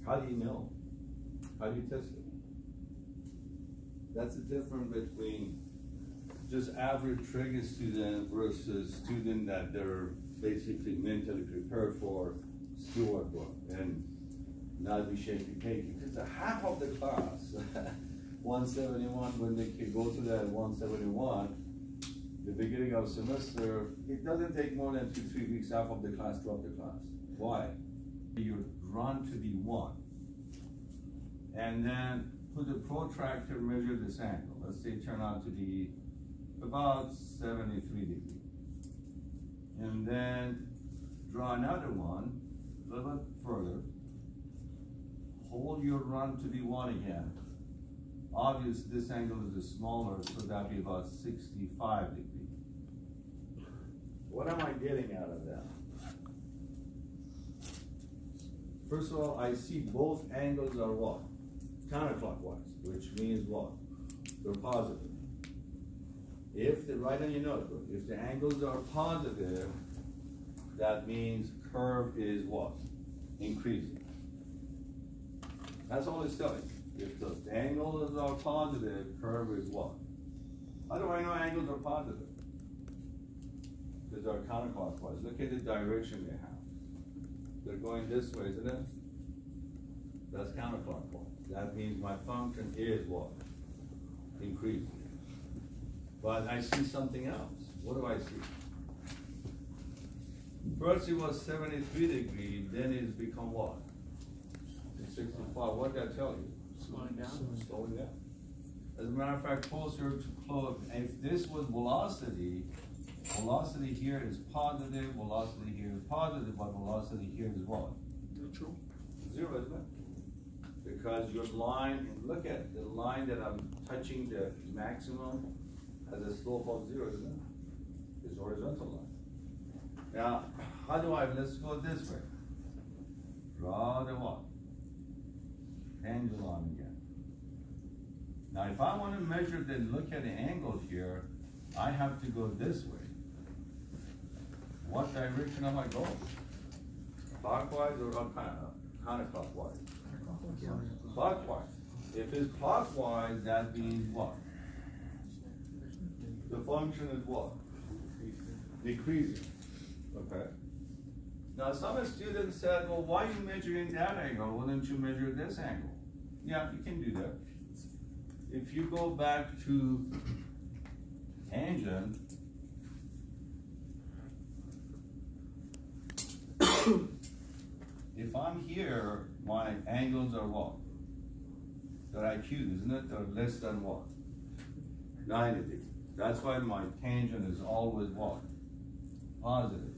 How do you know? How do you test it? That's the difference between just average Trig student versus student that they're basically mentally prepared for steward work and not be shaky cakey. Because the half of the class, 171, when they can go to that 171, the beginning of semester, it doesn't take more than 2-3 weeks, half of the class drop the class. Why? You run to the 1, and then put the protractor, measure this angle. Let's say turn out to be about 73 degrees. And then draw another one, a little bit further. Hold your run to be 1 again. Obviously, this angle is smaller, so that'd be about 65 degrees. What am I getting out of that? First of all, I see both angles are what? Counterclockwise, which means what? They're positive. If the, write on your notebook, if the angles are positive, that means curve is what? Increasing. That's all it's telling you. If the angles are positive, curve is what? How do I know angles are positive? Because they're counterclockwise. Look at the direction they have. They're going this way, isn't it? That's counterclockwise. That means my function is what? Increasing. But I see something else. What do I see? First it was 73 degrees, then it's become what? 65. What did I tell you? Slowing down. Slowing down. As a matter of fact, closer to close. If this was velocity, velocity here is positive, velocity here is positive, but velocity here is what? Neutral. 0, isn't it? Because your line, look at the line that I'm touching the maximum has a slope of 0, isn't it? It's horizontal line. Now, how do I, let's go this way. Draw the what? Pendulum again. Now, if I want to measure the, look at the angle here, I have to go this way. What direction am I going? Clockwise or counterclockwise? Clockwise. If it's clockwise, that means what? The function is what? Decreasing. Okay. Now some students said, well, why are you measuring that angle? Why don't you measure this angle? Yeah, you can do that. If you go back to tangent, if I'm here, my angles are what? They're acute, isn't it? They're less than what? 90 degrees. That's why my tangent is always what? Positive.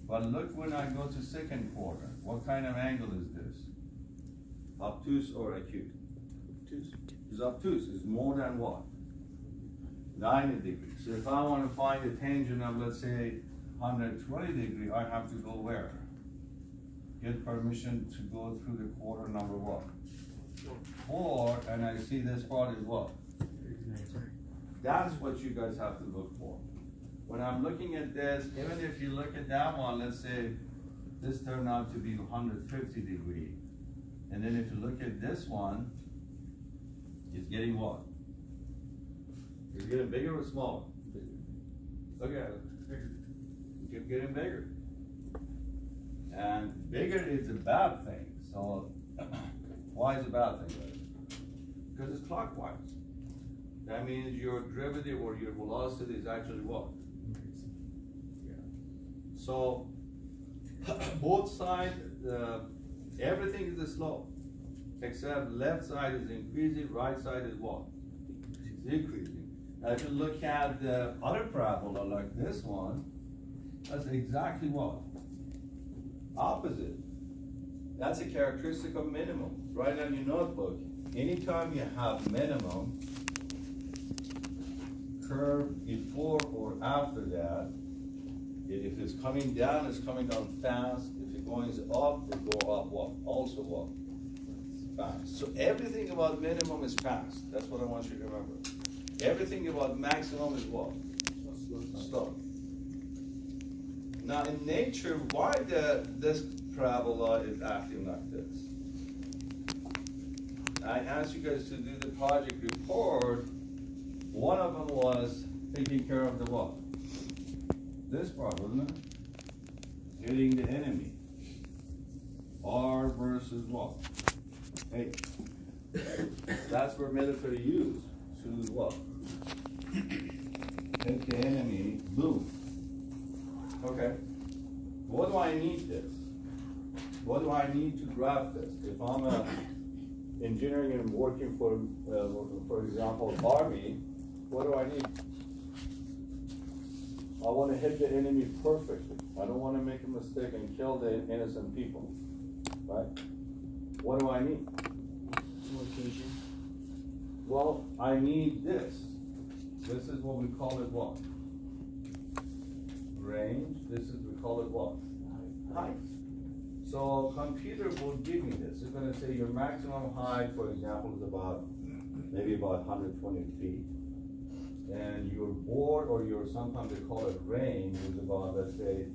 But look when I go to second quarter. What kind of angle is this? Obtuse or acute? Obtuse. It's obtuse. It's more than what? 90 degrees. So if I want to find the tangent of, let's say, 120 degrees, I have to go where? Get permission to go through the quarter number what? 4, and I see this part is what? That's what you guys have to look for. When I'm looking at this, even if you look at that one, let's say this turned out to be 150 degrees. And then if you look at this one, it's getting what? It's getting bigger or smaller? Look at it. It keeps getting bigger. And bigger is a bad thing. So why is a bad thing? Because it's clockwise. That means your derivative or your velocity is actually what? Yeah. So both sides, everything is a slope, except left side is increasing, right side is what? Decreasing. Now if you look at the other parabola like this one, that's exactly what? Opposite. That's a characteristic of minimum. Write on your notebook. Anytime you have minimum, curve before or after that, if it's coming down, it's coming down fast. If it goes up, it go up what? Also what? Fast. So everything about minimum is fast. That's what I want you to remember. Everything about maximum is what? Slow. Now in nature, why this parabola is acting like this? I asked you guys to do the project report. One of them was taking care of the what? This part, wasn't it? Hitting the enemy. R versus what? Hey. That's where military use to what? Hit the enemy, boom. Okay. What do I need this? What do I need to graph this? If I'm a engineering and working for example, Army, what do I need? I want to hit the enemy perfectly. I don't want to make a mistake and kill the innocent people, right? What do I need? Location. Well, I need this. This is what we call it what? Range. This is, we call it what? Height. So computer will give me this. It's going to say your maximum height, for example, is about, maybe about 120 feet. And your board, or your, sometimes they call it range, is about, let's say,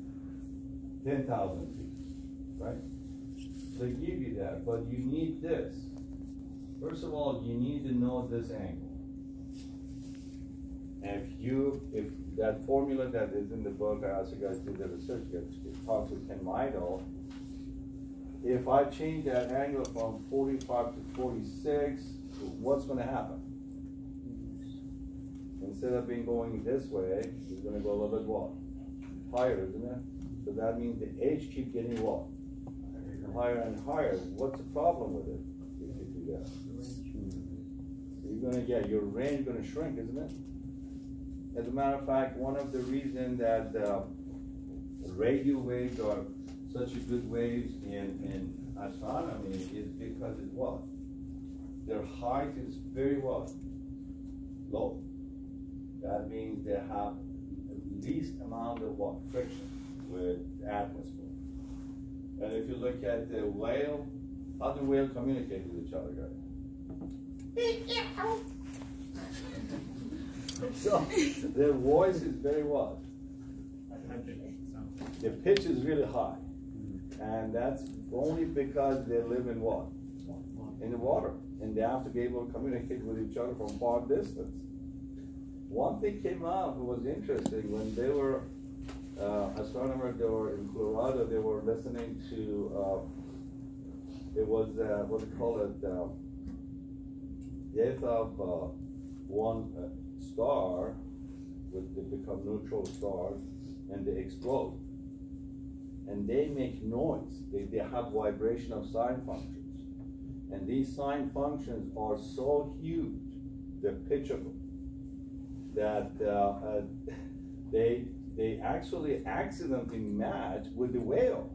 10,000 feet, right? They give you that, but you need this. First of all, you need to know this angle. And if that formula that is in the book, I asked you guys to do the research, it talks with Ken Meidel. If I change that angle from 45 to 46, what's going to happen? Instead of being going this way, it's going to go a little bit what? Higher, isn't it? So that means the edge keeps getting what? Higher and higher. What's the problem with it if you do that? You're going to get your range going to shrink, isn't it? As a matter of fact, one of the reasons that radio waves are such good waves in astronomy is because it's what? Their height is very what? Low. That means they have the least amount of what? Friction with the atmosphere. And if you look at the whale, how do whales communicate with each other, guys? So their voice is very what? The pitch is really high. And that's only because they live in what? In the water. And they have to be able to communicate with each other from far distance. One thing came out that was interesting when they were astronomers, they were in Colorado, they were listening to, it was, what do you call it, death of one star, they become neutral stars, and they explode. And they make noise. They have vibration of sine functions. And these sine functions are so huge, they're pitchable, that they actually accidentally match with the whale.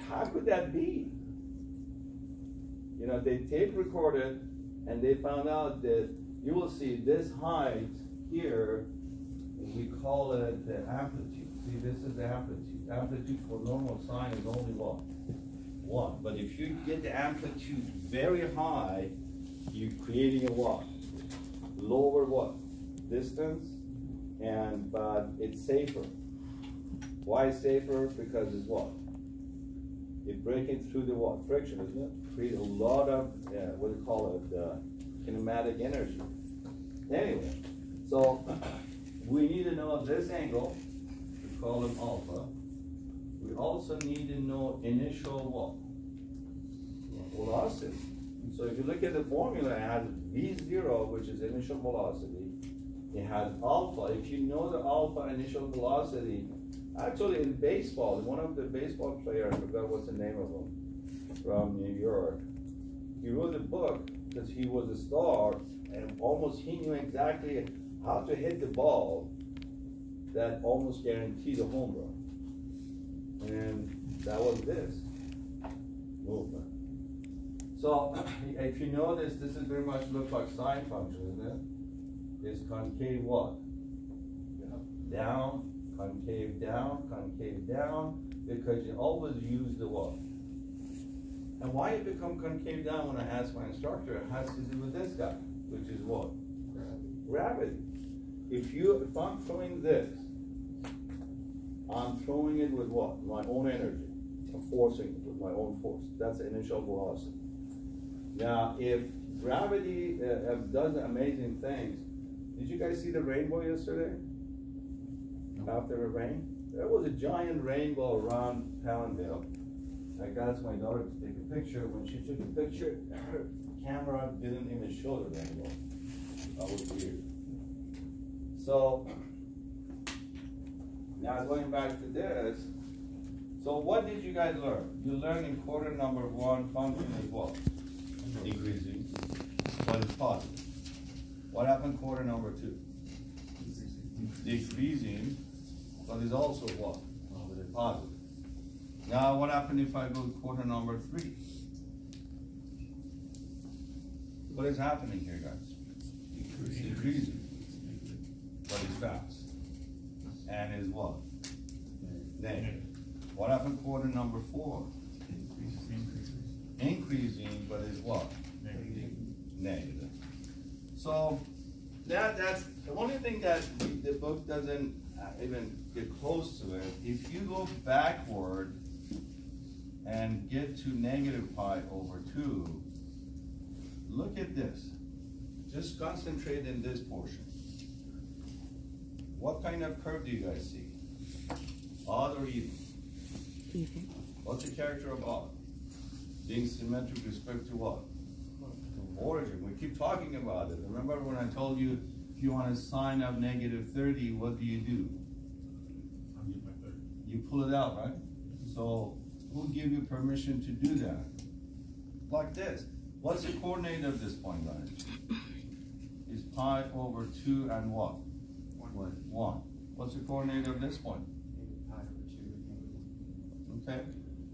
How could that be? You know, they tape recorded, and they found out that you will see this height here, we call it the amplitude. See, this is the amplitude. Amplitude for normal sine is only what? 1. But if you get the amplitude very high, you're creating a what? Lower what? Distance, but it's safer. Why safer? Because it's what? It's breaking through the what? Friction, isn't it? Create a lot of, what do you call it, kinematic energy. Anyway, so we need to know this angle, we call it alpha. We also need to know initial what? Velocity. So if you look at the formula, it has V0, which is initial velocity. It has alpha. If you know the alpha initial velocity, actually in baseball, one of the baseball players, I forgot what's the name of him, from New York, he wrote a book because he was a star and almost he knew exactly how to hit the ball that almost guaranteed a home run. And that was this movement. So if you notice, this is very much look like sine function, isn't it? It's concave what? Down, concave down, because you always use the what? And why it become concave down when I ask my instructor, it has to do with this guy, which is what? Gravity. If I'm throwing this, I'm throwing it with what? My own energy. forcing with my own force. That's the initial velocity. Now, if gravity does amazing things, did you guys see the rainbow yesterday? After the rain? There was a giant rainbow around Palmdale. I asked my daughter to take a picture. When she took a picture, her camera didn't even show the rainbow. That was weird. So, now going back to this, so what did you guys learn? You learned in quarter number 1, function is what? Increasing, but it's positive. What happened quarter number 2? Decreasing, but it's also what? Positive. Now what happened if I go to quarter number 3? What is happening here, guys? Decreasing, but it's fast. And is what? Negative. What happened quarter number 4? Increasing, but is what? Negative. So that's the only thing that the book doesn't even get close to it. If you go backward and get to negative pi over 2, look at this. Just concentrate in this portion. What kind of curve do you guys see? Odd or even? Even. What's the character of odd? Being symmetric with respect to what? Origin. We keep talking about it. Remember when I told you if you want a sine of negative 30, what do? You pull it out, right? So who give you permission to do that? Like this. What's the coordinate of this point, guys? Is pi over 2 and what? 1. What's the coordinate of this point? Okay.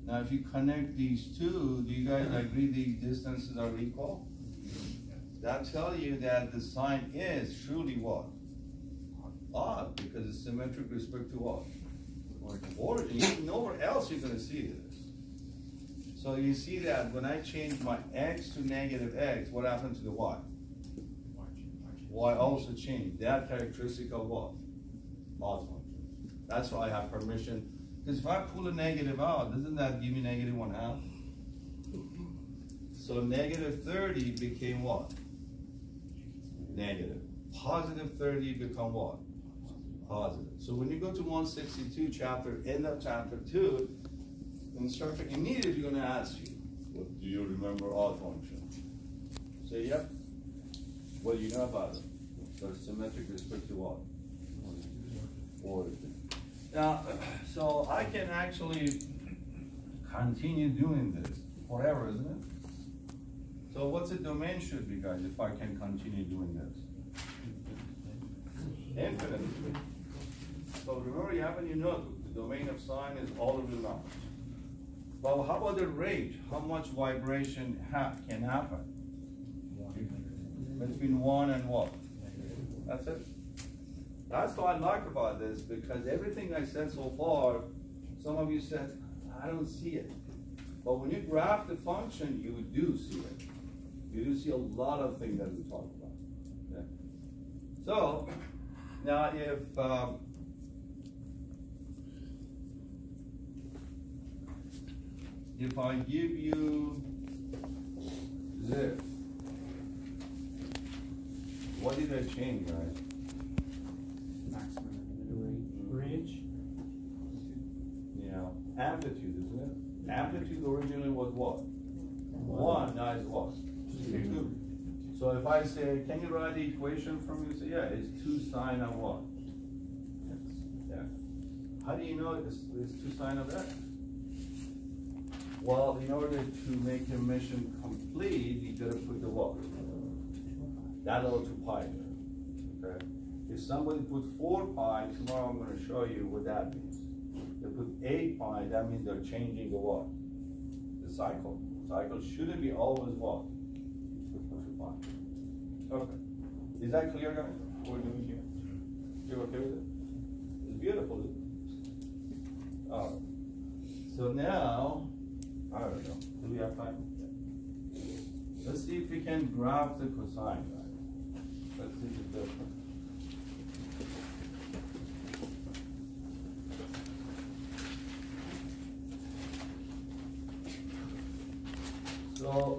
Now if you connect these two, do you guys agree these distances are equal? That tells you that the sine is truly what? Odd, because it's symmetric with respect to what? Origin. Nowhere else you're going to see this. So you see that when I change my x to negative x, what happens to the y? Y also changed. That characteristic of what? Odd function. That's why I have permission. Because if I pull a negative out, doesn't that give me negative 1/2? So negative 30 became what? Negative. Positive 30 become what? Positive. So when you go to 162 chapter, end of chapter 2, the instructor immediately going to ask you, what do you remember odd function? Say, yep. What do you know about it? So it's symmetric with respect to what? Origin. Now, so I can actually continue doing this forever, isn't it? So what's the domain should be, guys, if I can continue doing this? Infinite. So remember, you have in your notebook, the domain of sine is all the real numbers. Well, how about the range? How much vibration can happen? Between 1 and what? That's it. That's what I like about this, because everything I said so far, some of you said, I don't see it. But when you graph the function, you do see it. You do see a lot of things that we talked about. Okay. So, now if I give you this, what did I change, guys? Range. Yeah, amplitude, isn't it? Amplitude originally was what? 1, now it's what? 2. So if I say, can you write the equation for me? Say, yeah, it's 2 sine of what? Yeah. How do you know it's 2 sine of x? Well, in order to make your mission complete, you gotta put the what? That little 2 pi there. Okay? If somebody put 4 pi, tomorrow I'm going to show you what that means. They put 8 pi, that means they're changing the what? The cycle. Cycle shouldn't be always what? 2 pi. Okay. Is that clear, guys? What we're doing here? You okay with it? It's beautiful, isn't it? All right. So now, I don't know. Do we have time? Let's see if we can graph the cosine, guys. Let's see if it's different. So